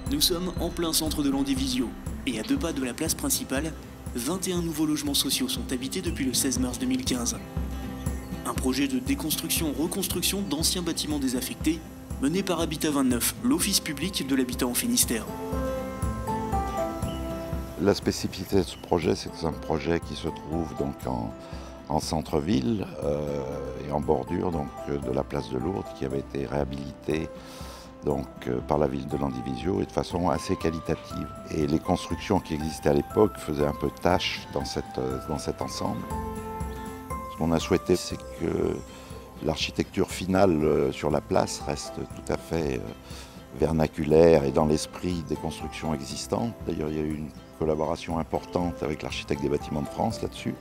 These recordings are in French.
Nous sommes en plein centre de Landivisiau et à 2 pas de la place principale, 21 nouveaux logements sociaux sont habités depuis le 16 mars 2015. Un projet de déconstruction-reconstruction d'anciens bâtiments désaffectés mené par Habitat 29, l'office public de l'habitat en Finistère. La spécificité de ce projet, c'est que c'est un projet qui se trouve donc en centre-ville et en bordure donc, de la place de Lourdes, qui avait été réhabilitée donc, par la ville de Landivisiau et de façon assez qualitative. Et les constructions qui existaient à l'époque faisaient un peu tâche dans cet ensemble. Ce qu'on a souhaité, c'est que l'architecture finale sur la place reste tout à fait vernaculaire et dans l'esprit des constructions existantes. D'ailleurs, il y a eu une collaboration importante avec l'architecte des bâtiments de France là-dessus,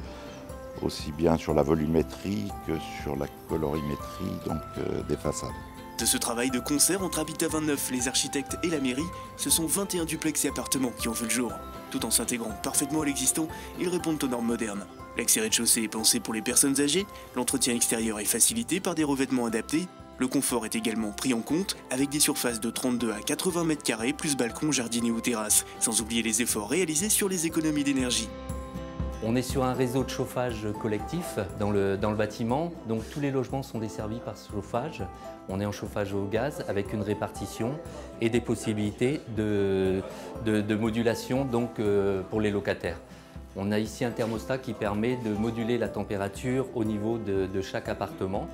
aussi bien sur la volumétrie que sur la colorimétrie donc, des façades. De ce travail de concert entre Habitat 29, les architectes et la mairie, ce sont 21 duplex et appartements qui ont vu le jour. Tout en s'intégrant parfaitement à l'existant, ils répondent aux normes modernes. L'accès rez-de-chaussée est pensé pour les personnes âgées, l'entretien extérieur est facilité par des revêtements adaptés, le confort est également pris en compte avec des surfaces de 32 à 80 m² plus balcon, jardinier ou terrasse, sans oublier les efforts réalisés sur les économies d'énergie. On est sur un réseau de chauffage collectif dans le bâtiment, donc tous les logements sont desservis par ce chauffage. On est en chauffage au gaz avec une répartition et des possibilités de modulation donc, pour les locataires. On a ici un thermostat qui permet de moduler la température au niveau de chaque appartement.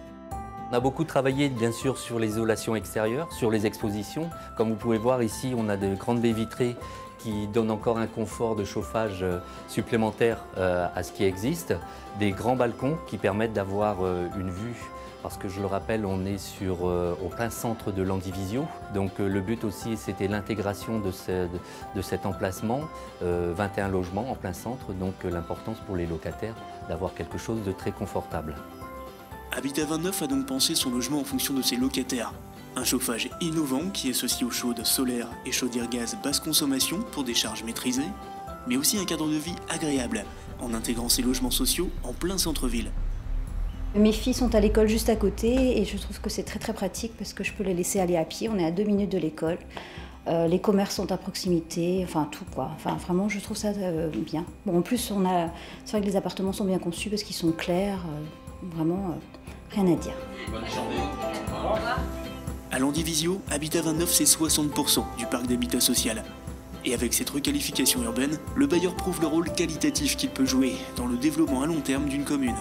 On a beaucoup travaillé bien sûr sur l'isolation extérieure, sur les expositions. Comme vous pouvez voir ici, on a de grandes baies vitrées qui donnent encore un confort de chauffage supplémentaire à ce qui existe. Des grands balcons qui permettent d'avoir une vue, parce que je le rappelle, on est au plein centre de Landivisiau. Donc le but aussi, c'était l'intégration de cet emplacement, 21 logements en plein centre, donc l'importance pour les locataires d'avoir quelque chose de très confortable. Habitat 29 a donc pensé son logement en fonction de ses locataires. Un chauffage innovant qui associe eau chaude solaire et chaudière gaz basse consommation pour des charges maîtrisées, mais aussi un cadre de vie agréable en intégrant ces logements sociaux en plein centre-ville. Mes filles sont à l'école juste à côté et je trouve que c'est très pratique parce que je peux les laisser aller à pied, on est à 2 minutes de l'école. Les commerces sont à proximité, enfin tout quoi. Enfin vraiment je trouve ça bien. Bon, en plus c'est vrai que les appartements sont bien conçus parce qu'ils sont clairs, vraiment rien à dire. Bonne journée. Au revoir. À Landivisiau, Habitat 29 c'est 60% du parc d'habitat social. Et avec cette requalification urbaine, le bailleur prouve le rôle qualitatif qu'il peut jouer dans le développement à long terme d'une commune.